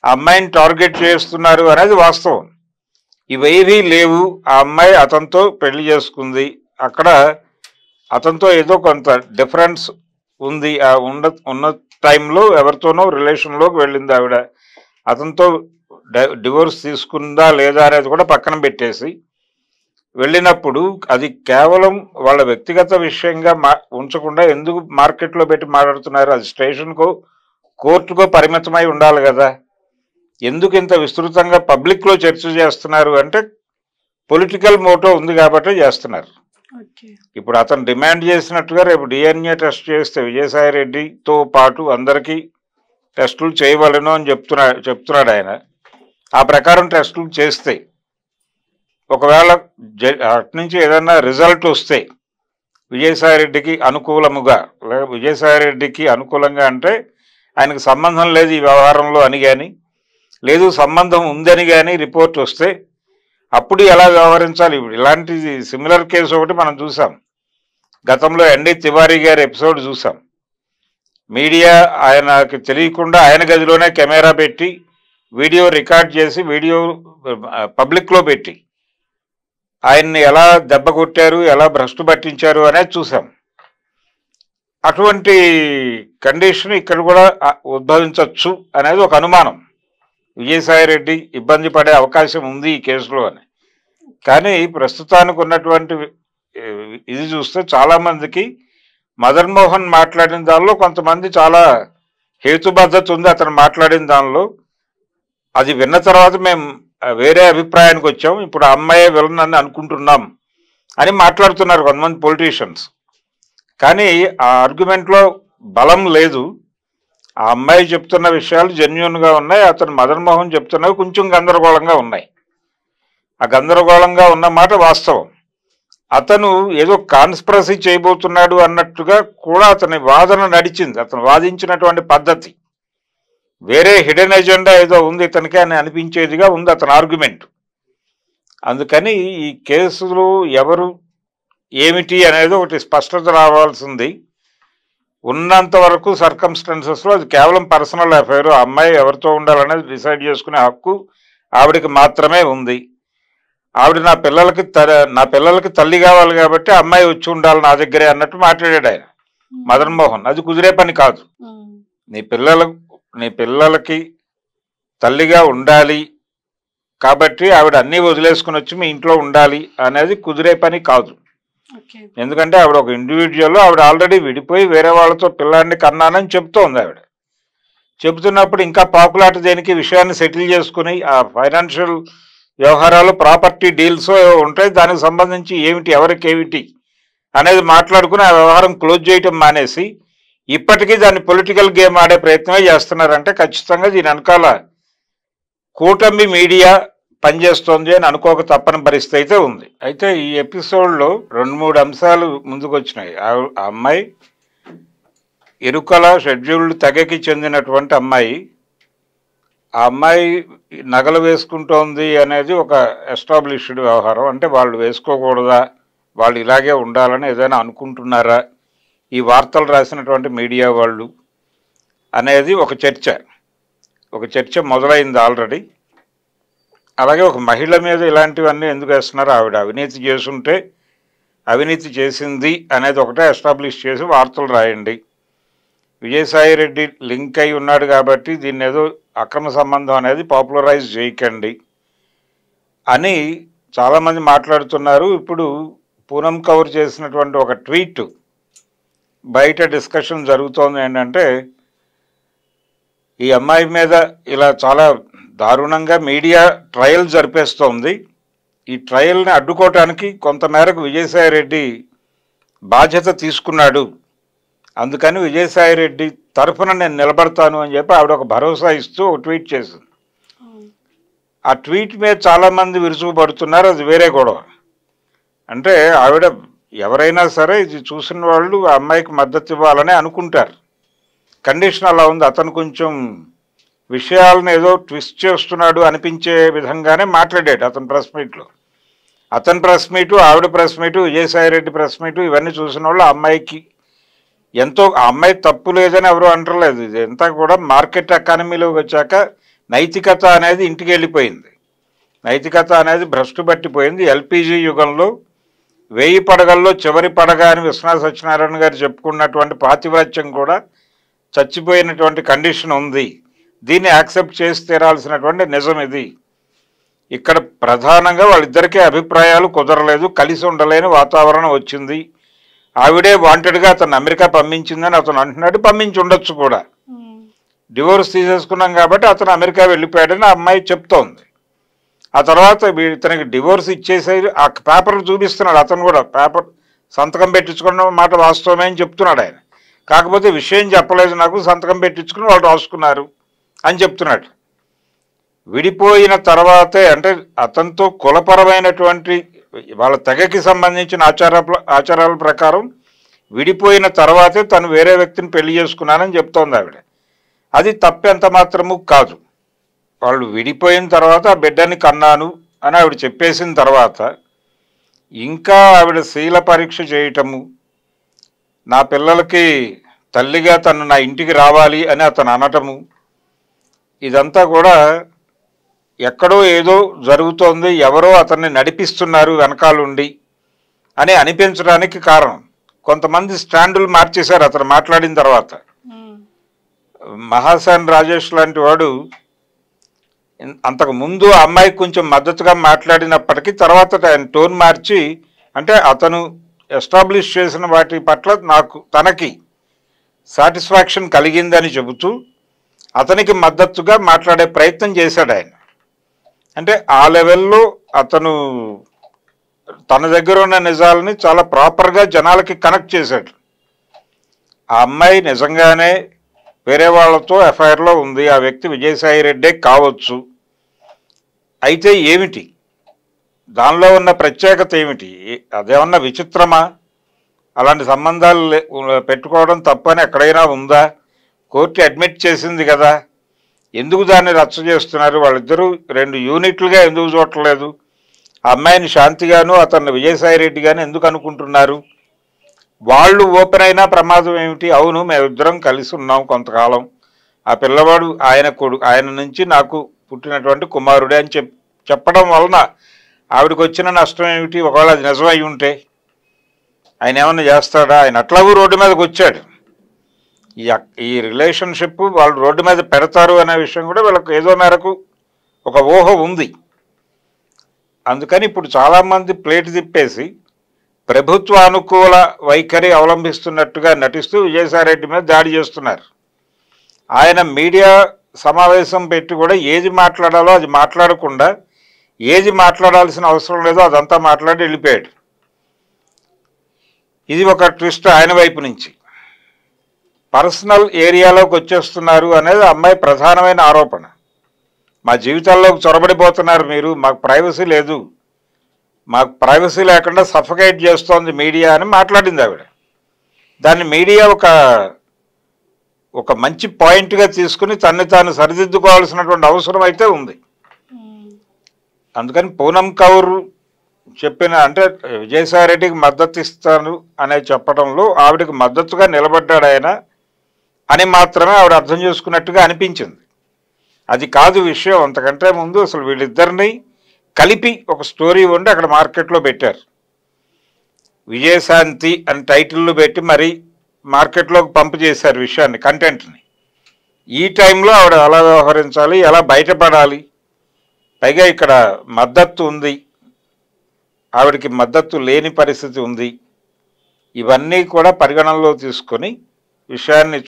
ఆ అమ్మాయిని టార్గెట్ చేస్తున్నారు అనేది వాస్తవం. ఇవేవీ లేవు. ఆ అమ్మాయి అతనితో పెళ్లి చేసుకుంది. అక్కడ అతనితో ఏదో కొంత డిఫరెన్స్ ఉంది. ఉన్న టైంలో ఎవరితోనో రిలేషన్లోకి వెళ్ళింది ఆవిడ. అతనితో డివోర్స్ తీసుకుందా లేదా అనేది కూడా పక్కన పెట్టేసి వెళ్ళినప్పుడు అది కేవలం వాళ్ళ వ్యక్తిగత విషయంగా ఉంచకుండా ఎందుకు మార్కెట్లో పెట్టి మాట్లాడుతున్నారు? అది స్టేషన్కో కోర్టుకో పరిమితమై ఉండాలి కదా. ఎందుకు ఇంత విస్తృతంగా పబ్లిక్లో చర్చ చేస్తున్నారు అంటే పొలిటికల్ మోటో ఉంది కాబట్టి చేస్తున్నారు. ఇప్పుడు అతను డిమాండ్ చేసినట్టుగా రేపు డిఎన్ఏ టెస్ట్ చేస్తే విజయసాయి రెడ్డితో పాటు అందరికీ టెస్టులు చేయవలను అని చెప్తున్నాడు ఆయన. ఆ ప్రకారం టెస్టులు చేస్తే ఒకవేళ అటు నుంచి ఏదైనా రిజల్ట్ వస్తే విజయసాయి రెడ్డికి అనుకూలముగా, లేదా విజయసాయి రెడ్డికి అనుకూలంగా అంటే ఆయనకు సంబంధం లేదు ఈ వ్యవహారంలో అని కానీ, లేదు సంబంధం ఉందని కానీ రిపోర్ట్ వస్తే అప్పుడు ఎలా వ్యవహరించాలి? ఇప్పుడు ఇలాంటి సిమిలర్ కేసు ఒకటి మనం చూసాం. గతంలో ఎన్డీ తివారీ గారి ఎపిసోడ్ చూసాం. మీడియా ఆయనకి తెలియకుండా ఆయన గదిలోనే కెమెరా పెట్టి వీడియో రికార్డ్ చేసి వీడియో పబ్లిక్లో పెట్టి ఆయన్ని ఎలా దెబ్బ కొట్టారు, ఎలా భ్రష్టు పట్టించారు అనేది చూసాం. అటువంటి కండిషన్ ఇక్కడ కూడా ఉద్భవించవచ్చు అనేది ఒక అనుమానం. విజయసాయి రెడ్డి ఇబ్బంది పడే అవకాశం ఉంది ఈ కేసులో అని. కానీ ప్రస్తుతానికి ఉన్నటువంటి ఇది చూస్తే చాలామందికి మదన్ మోహన్ మాట్లాడిన దానిలో కొంతమంది చాలా హేతుబద్ధత ఉంది అతను మాట్లాడిన దానిలో. అది విన్న తర్వాత మేము వేరే అభిప్రాయానికి వచ్చాం, ఇప్పుడు ఆ అమ్మాయే విలన్ అని అనుకుంటున్నాం అని మాట్లాడుతున్నారు కొంతమంది పొలిటీషియన్స్. కానీ ఆ ఆర్గ్యుమెంట్లో బలం లేదు. ఆ అమ్మాయి చెప్తున్న విషయాలు జెన్యూన్గా ఉన్నాయి, అతను మదన్ మోహన్ చెప్తున్నవి కొంచెం గందరగోళంగా ఉన్నాయి. ఆ గందరగోళంగా ఉన్న మాట వాస్తవం. అతను ఏదో కాన్స్పిరసీ చేయబోతున్నాడు అన్నట్టుగా కూడా అతని వాదన నడిచింది. అతను వాదించినటువంటి పద్ధతి వేరే హిడెన్ ఎజెండా ఏదో ఉంది ఇతనికి అని అనిపించేదిగా ఉంది అతని ఆర్గ్యుమెంట్. అందుకని ఈ కేసులు ఎవరు ఏమిటి అనేది ఒకటి స్పష్టత రావాల్సింది. ఉన్నంత వరకు సర్కమ్స్టాన్సెస్లో అది కేవలం పర్సనల్ అఫైర్. ఆ అమ్మాయి ఎవరితో ఉండాలనేది డిసైడ్ చేసుకునే హక్కు ఆవిడకి మాత్రమే ఉంది. ఆవిడ నా పిల్లలకి తల్లి కావాలి కాబట్టి అమ్మాయి వచ్చి ఉండాలి నా దగ్గరే అన్నట్టు మాట్లాడాడు ఆయన మదన్ మోహన్. అది కుదిరే పని కాదు. నీ పిల్లలకి తల్లిగా ఉండాలి కాబట్టి ఆవిడ అన్నీ వదిలేసుకుని వచ్చి మీ ఇంట్లో ఉండాలి అనేది కుదిరే పని కాదు. ఎందుకంటే ఆవిడ ఒక ఇండివిజువల్, ఆవిడ ఆల్రెడీ విడిపోయి వేరే వాళ్ళతో పిల్లాడిని కన్నానని చెప్తోంది. ఆవిడ చెబుతున్నప్పుడు ఇంకా పాపులాట దేనికి? విషయాన్ని సెటిల్ చేసుకుని ఆ ఫైనాన్షియల్ వ్యవహారాలు, ప్రాపర్టీ డీల్స్ ఉంటాయి, దానికి సంబంధించి ఏమిటి ఎవరికి ఏమిటి అనేది మాట్లాడుకుని ఆ వ్యవహారం క్లోజ్ చేయటం మానేసి ఇప్పటికీ దాన్ని పొలిటికల్ గేమ్ ఆడే ప్రయత్నమే చేస్తున్నారంటే ఖచ్చితంగా దీని వెనకాల కూటమి మీడియా పనిచేస్తోంది అని అనుకోక తప్పని పరిస్థితి అయితే ఉంది. అయితే ఈ ఎపిసోడ్లో 2-3 అంశాలు ముందుకు వచ్చినాయి. ఆ అమ్మాయి ఇరుకల షెడ్యూల్డ్ తెగకి చెందినటువంటి అమ్మాయి. ఆ అమ్మాయి నగలు వేసుకుంటోంది అనేది ఒక ఎస్టాబ్లిష్డ్ వ్యవహారం. అంటే వాళ్ళు వేసుకోకూడదా, వాళ్ళు ఇలాగే ఉండాలని ఏదైనా అనుకుంటున్నారా ఈ వార్తలు రాసినటువంటి మీడియా వాళ్ళు అనేది ఒక చర్చ మొదలైంది ఆల్రెడీ. అలాగే ఒక మహిళ మీద ఇలాంటివన్నీ ఎందుకు వేస్తున్నారు? ఆవిడ అవినీతి చేసుంటే అవినీతి చేసింది అనేది ఒకటే ఎస్టాబ్లిష్ చేసి వార్తలు రాయండి. విజయసాయి రెడ్డి లింక్ అయి ఉన్నాడు కాబట్టి దీన్ని ఏదో అక్రమ సంబంధం అనేది పాపులరైజ్ చేయకండి అని చాలామంది మాట్లాడుతున్నారు. ఇప్పుడు పూనం కౌర్ చేసినటువంటి ఒక ట్వీట్ బయట డిస్కషన్ జరుగుతోంది. ఏంటంటే ఈ అమ్మాయి మీద ఇలా చాలా దారుణంగా మీడియా ట్రయల్ జరిపేస్తోంది. ఈ ట్రయల్ని అడ్డుకోవటానికి కొంతమేరకు విజయసాయి రెడ్డి బాధ్యత తీసుకున్నాడు, అందుకని విజయసాయి రెడ్డి తరఫున నేను నిలబడతాను అని చెప్పి ఆవిడ ఒక భరోసా ఇస్తూ ఒక ట్వీట్ చేసింది. ఆ ట్వీట్ మీద చాలామంది విరుచుకుపడుతున్నారు. అది వేరే గొడవ. అంటే ఆవిడ ఎవరైనా సరే ఇది చూసిన వాళ్ళు ఆ అమ్మాయికి మద్దతు ఇవ్వాలని అనుకుంటారు. కండిషన్ అలా ఉంది. అతను కొంచెం విషయాలను ఏదో ట్విస్ట్ చేస్తున్నాడు అనిపించే విధంగానే మాట్లాడాడు అతని ప్రెస్ మీట్లో. అతని ప్రెస్ మీటు, ఆవిడ press meet, Vijayasai Reddy press meet ఇవన్నీ చూసిన వాళ్ళు ఆ అమ్మాయికి ఎంతో, ఆ అమ్మాయి తప్పు లేదని ఎవరు అంటలేదు. ఇదంతా కూడా మార్కెట్ ఎకానమీలోకి వచ్చాక నైతికత అనేది ఇంటికి వెళ్ళిపోయింది. నైతికత అనేది భ్రష్టు పట్టిపోయింది. ఎల్పిజి యుగంలో 1000 పడగల్లో చివరి పడగ అని విశ్వనాథ సత్యనారాయణ గారు చెప్పుకున్నటువంటి పాతివ్రత్యం కూడా చచ్చిపోయినటువంటి కండిషన్ ఉంది. దీన్ని యాక్సెప్ట్ చేసి తీరాల్సినటువంటి నిజం ఇది. ఇక్కడ ప్రధానంగా వాళ్ళిద్దరికీ అభిప్రాయాలు కుదరలేదు, కలిసి ఉండలేని వాతావరణం వచ్చింది. ఆవిడే వాంటెడ్గా అతను అమెరికా పంపించిందని అతను అంటున్నాడు. పంపించి ఉండొచ్చు కూడా. డివోర్స్ తీసేసుకున్నాం కాబట్టి అతను అమెరికా వెళ్ళిపోయాడని ఆ అమ్మాయి చెప్తోంది. ఆ తర్వాత ఇతనికి డివోర్స్ ఇచ్చేసే ఆ పేపర్ చూపిస్తున్నాడు. అతను కూడా పేపర్ సంతకం పెట్టించుకున్న మాట వాస్తవమే అని చెప్తున్నాడు ఆయన. కాకపోతే విషయం చెప్పలేదు, నాకు సంతకం పెట్టించుకుని వాళ్ళు రాసుకున్నారు అని చెప్తున్నాడు. విడిపోయిన తర్వాతే, అంటే అతనితో కులపరమైనటువంటి వాళ్ళ తెగకి సంబంధించిన ఆచారాల ప్రకారం విడిపోయిన తర్వాతే తను వేరే వ్యక్తిని పెళ్లి చేసుకున్నానని చెప్తోంది ఆవిడ. అది తప్పెంత మాత్రము కాదు. వాళ్ళు విడిపోయిన తర్వాత ఆ బిడ్డని కన్నాను అని ఆవిడ చెప్పేసిన తర్వాత ఇంకా ఆవిడ శీల పరీక్ష చేయటము, నా పిల్లలకి తల్లిగా తను నా ఇంటికి రావాలి అని అతను అనటము, ఇదంతా కూడా ఎక్కడో ఏదో జరుగుతోంది, ఎవరో అతన్ని నడిపిస్తున్నారు వెనకాలుండి అని అనిపించడానికి కారణం. కొంతమంది స్టాండులు మార్చేశారు అతను మాట్లాడిన తర్వాత. మహాసేన్ రాజేష్ లాంటి వాడు అంతకు ముందు ఆ అమ్మాయికి కొంచెం మద్దతుగా మాట్లాడినప్పటికీ తర్వాత ఆయన టోన్ మార్చి, అంటే అతను ఎస్టాబ్లిష్ చేసిన వాటి పట్ల తనకి సాటిస్ఫాక్షన్ కలిగిందని చెబుతూ అతనికి మద్దతుగా మాట్లాడే ప్రయత్నం చేశాడు ఆయన. అంటే ఆ లెవెల్లో అతను తన దగ్గర ఉన్న నిజాలని చాలా ప్రాపర్గా జనాలకి కనెక్ట్ చేశాడు. ఆ అమ్మాయి నిజంగానే వేరే వాళ్ళతో ఎఫ్ఐఆర్లో ఉంది, ఆ వ్యక్తి విజయసాయి రెడ్డే కావచ్చు. అయితే ఏమిటి దానిలో ఉన్న ప్రత్యేకత ఏమిటి? అదేమన్నా విచిత్రమా? అలాంటి సంబంధాలు పెట్టుకోవడం తప్పని ఎక్కడైనా ఉందా? కోర్టు అడ్మిట్ చేసింది కదా, ఎందుకు దాన్ని రచ్చ చేస్తున్నారు? వాళ్ళిద్దరూ 2 యూనిట్లుగా ఎందుకు చూడట్లేదు? ఆ అమ్మాయిని శాంతిగాను అతన్ని విజయసాయి రెడ్డి గాను ఎందుకు అనుకుంటున్నారు? వాళ్ళు ఓపెన్ అయినా ప్రమాదం ఏమిటి? అవును, మేమిద్దరం కలిసి ఉన్నాం కొంతకాలం, ఆ పిల్లవాడు ఆయన నుంచి నాకు పుట్టినటువంటి కుమారుడే అని చెప్పడం వలన ఆవిడకి వచ్చిన నష్టం ఏమిటి? ఒకవేళ అది నిజమై ఉంటే ఆయన ఏమన్నా చేస్తాడా? ఆయన అట్లాగూ రోడ్డు మీదకి వచ్చాడు. ఈ రిలేషన్షిప్ వాళ్ళు రోడ్డు మీద పెడతారు అనే విషయం కూడా వీళ్ళకి ఏదో మేరకు ఒక ఊహ ఉంది. అందుకని ఇప్పుడు చాలామంది ప్లేట్ తిప్పేసి ప్రభుత్వ అనుకూల వైఖరి అవలంబిస్తున్నట్టుగా నటిస్తూ విజయసాయిరెడ్డి మీద దాడి చేస్తున్నారు. ఆయన మీడియా సమావేశం పెట్టి కూడా ఏది మాట్లాడాలో అది మాట్లాడకుండా, ఏది మాట్లాడాల్సిన అవసరం లేదో అదంతా మాట్లాడి వెళ్ళిపోయాడు. ఇది ఒక ట్విస్ట్ ఆయన వైపు నుంచి. పర్సనల్ ఏరియాలోకి వచ్చేస్తున్నారు అనేది అమ్మాయి ప్రధానమైన ఆరోపణ. మా జీవితాల్లోకి చొరబడిపోతున్నారు మీరు, మాకు ప్రైవసీ లేదు, మాకు ప్రైవసీ లేకుండా సఫకేట్ చేస్తోంది మీడియా అని మాట్లాడింది ఆవిడ. దాన్ని మీడియా ఒక మంచి పాయింట్గా తీసుకుని తన్ని తాను సరిదిద్దుకోవాల్సినటువంటి అవసరం అయితే ఉంది. అందుకని పూనం కౌర్ చెప్పిన, అంటే విజయసాయిరెడ్డికి మద్దతు ఇస్తాను అనే చెప్పడంలో ఆవిడకి మద్దతుగా నిలబడ్డాడు ఆయన అని మాత్రమే ఆవిడ అర్థం చేసుకున్నట్టుగా అనిపించింది. అది కాదు విషయం. అంతకంటే ముందు అసలు వీళ్ళిద్దరిని కలిపి ఒక స్టోరీ ఉండి అక్కడ మార్కెట్లో పెట్టారు. విజయశాంతి అని టైటిల్లో పెట్టి మరి మార్కెట్లోకి పంపు చేశారు విషయాన్ని, కంటెంట్ని. ఈ టైంలో ఆవిడ ఎలా వ్యవహరించాలి, ఎలా బయటపడాలి, పైగా ఇక్కడ మద్దతు ఉంది, ఆవిడకి మద్దతు లేని పరిస్థితి ఉంది, ఇవన్నీ కూడా పరిగణనలో తీసుకొని విషయాన్ని